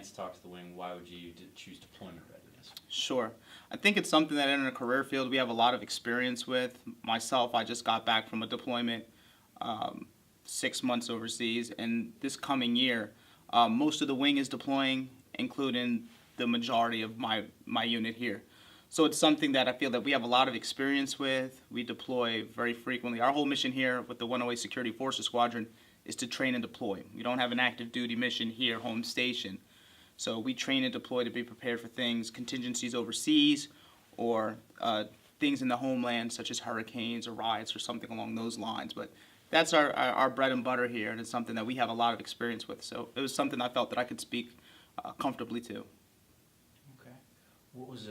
To talk to the wing, why would you choose deployment readiness? Sure. I think it's something that in a career field we have a lot of experience with. Myself, I just got back from a deployment, 6 months overseas, and this coming year, most of the wing is deploying, including the majority of my unit here. So it's something that I feel that we have a lot of experience with. We deploy very frequently. Our whole mission here with the 108 Security Forces Squadron is to train and deploy. We don't have an active duty mission here, home station. So we train and deploy to be prepared for things, contingencies overseas, or things in the homeland, such as hurricanes or riots or something along those lines. But that's our bread and butter here, and it's something that we have a lot of experience with. So it was something I felt that I could speak comfortably to. Okay. What was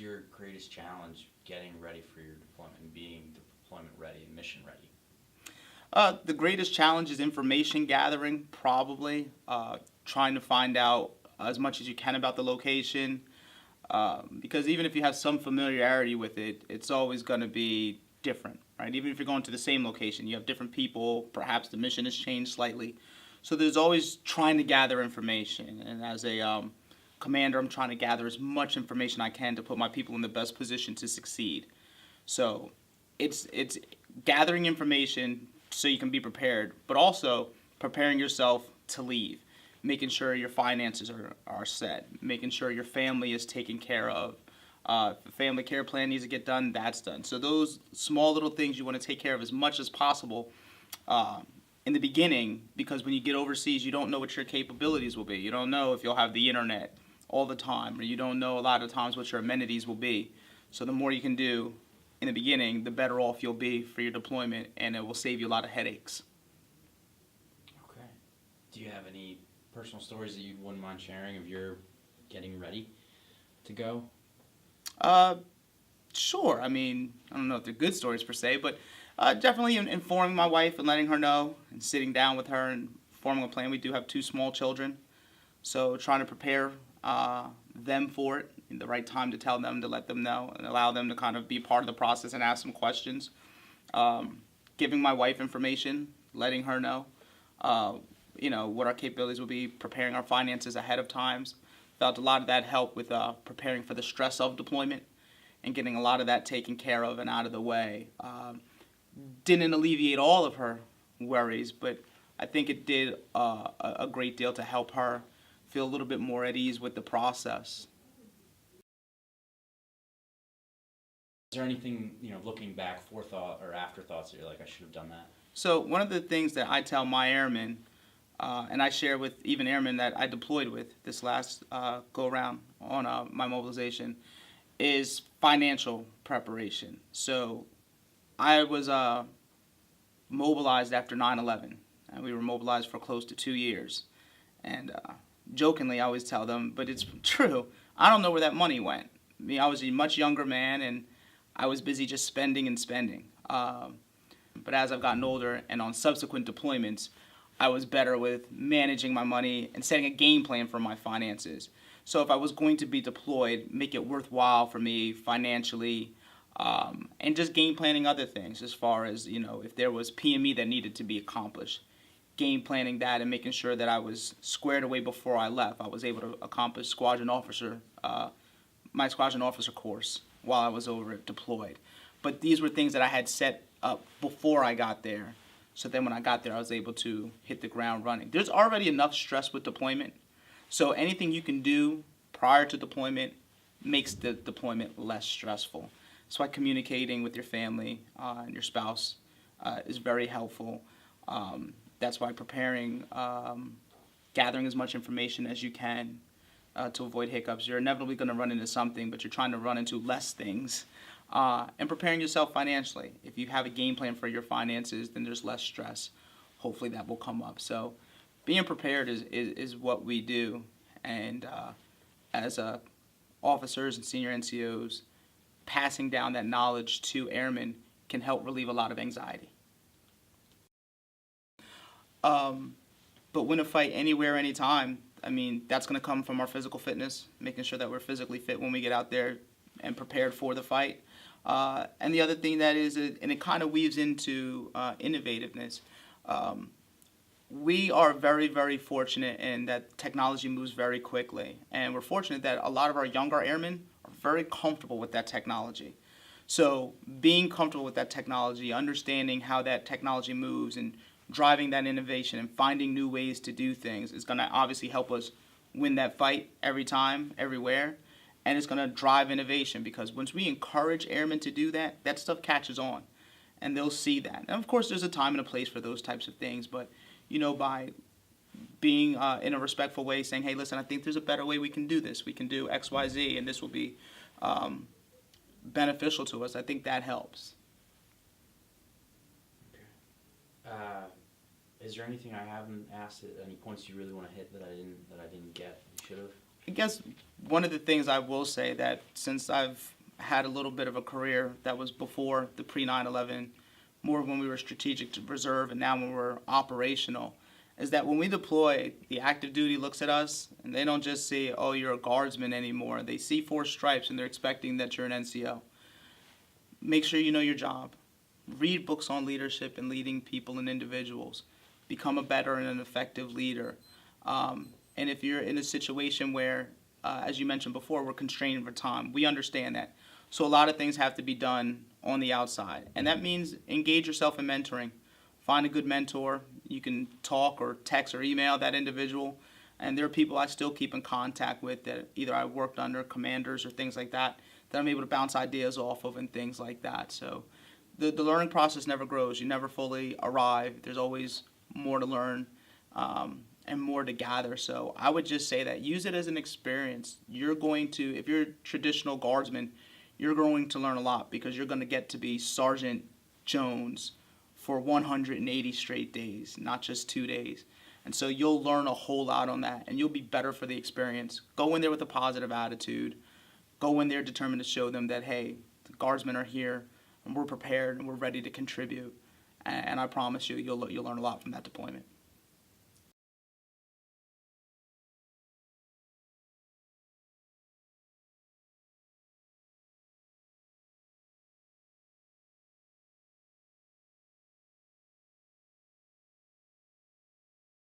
your greatest challenge getting ready for your deployment and being deployment ready and mission ready? The greatest challenge is information gathering, probably. Trying to find out as much as you can about the location. Because even if you have some familiarity with it, it's always going to be different, right? Even if you're going to the same location, you have different people, perhaps the mission has changed slightly. So there's always trying to gather information. And as a commander, I'm trying to gather as much information I can to put my people in the best position to succeed. So it's gathering information so you can be prepared, but also preparing yourself to leave, making sure your finances are set, making sure your family is taken care of. If the family care plan needs to get done, that's done. So those small little things you want to take care of as much as possible in the beginning, because when you get overseas, you don't know what your capabilities will be. You don't know if you'll have the internet all the time, or you don't know a lot of times what your amenities will be. So the more you can do in the beginning, the better off you'll be for your deployment, and it will save you a lot of headaches. Okay. Do you have any personal stories that you wouldn't mind sharing of your getting ready to go? Sure. I mean, I don't know if they're good stories per se, but definitely informing my wife and letting her know and sitting down with her and forming a plan. We do have 2 small children, so trying to prepare them for it in the right time to tell them, to let them know, and allow them to kind of be part of the process and ask some questions. Giving my wife information, letting her know, what our capabilities will be, preparing our finances ahead of times. Felt a lot of that helped with preparing for the stress of deployment and getting a lot of that taken care of and out of the way. Didn't alleviate all of her worries, but I think it did a great deal to help her feel a little bit more at ease with the process. Is there anything, looking back, forethought or afterthoughts that you're like, I should have done that? So one of the things that I tell my airmen, and I share with even airmen that I deployed with this last go-around on my mobilization, is financial preparation. So I was mobilized after 9/11, and we were mobilized for close to 2 years. And jokingly, I always tell them, but it's true, I don't know where that money went. I mean, I was a much younger man, and I was busy just spending and spending. But as I've gotten older and on subsequent deployments, I was better with managing my money and setting a game plan for my finances. So if I was going to be deployed, make it worthwhile for me financially, and just game planning other things as far as, if there was PME that needed to be accomplished. Game planning that and making sure that I was squared away before I left. I was able to accomplish my squadron officer course while I was over deployed. But these were things that I had set up before I got there. So then when I got there, I was able to hit the ground running. There's already enough stress with deployment. So anything you can do prior to deployment makes the deployment less stressful. That's why communicating with your family and your spouse is very helpful. That's why preparing, gathering as much information as you can to avoid hiccups. You're inevitably going to run into something, but you're trying to run into less things. And preparing yourself financially. If you have a game plan for your finances, then there's less stress. Hopefully that will come up. So being prepared is what we do. And as officers and senior NCOs, passing down that knowledge to airmen can help relieve a lot of anxiety. But win a fight anywhere, anytime, I mean, that's going to come from our physical fitness, making sure that we're physically fit when we get out there and prepared for the fight. And the other thing that is, and it kind of weaves into innovativeness, we are very, very fortunate in that technology moves very quickly. And we're fortunate that a lot of our younger airmen are very comfortable with that technology. So being comfortable with that technology, understanding how that technology moves and driving that innovation and finding new ways to do things is going to obviously help us win that fight every time, everywhere. And it's going to drive innovation, because once we encourage airmen to do that, that stuff catches on and they'll see that. And of course, there's a time and a place for those types of things, but by being in a respectful way, saying, hey, listen, I think there's a better way we can do this. We can do X, Y, Z, and this will be beneficial to us. I think that helps. Okay. Is there anything I haven't asked? Any points you really want to hit that I didn't get? You should have. I guess one of the things I will say, that since I've had a little bit of a career that was before the pre-9/11, more when we were strategic to reserve and now when we're operational, is that when we deploy, the active duty looks at us and they don't just see, oh, you're a guardsman anymore. They see 4 stripes and they're expecting that you're an NCO. Make sure you know your job. Read books on leadership and leading people and individuals. Become a better and an effective leader. And if you're in a situation where, as you mentioned before, we're constrained for time, we understand that. So a lot of things have to be done on the outside. And that means engage yourself in mentoring. Find a good mentor. You can talk or text or email that individual. And there are people I still keep in contact with that either I worked under, commanders or things like that I'm able to bounce ideas off of and things like that. So the learning process never grows. You never fully arrive. There's always more to learn and more to gather. So I would just say that use it as an experience. You're going to, if you're a traditional guardsman, you're going to learn a lot, because you're going to get to be Sergeant Jones for 180 straight days, not just 2 days. And so you'll learn a whole lot on that, and you'll be better for the experience. Go in there with a positive attitude. Go in there determined to show them that, hey, the guardsmen are here, and we're prepared, and we're ready to contribute. And I promise you, you'll learn a lot from that deployment.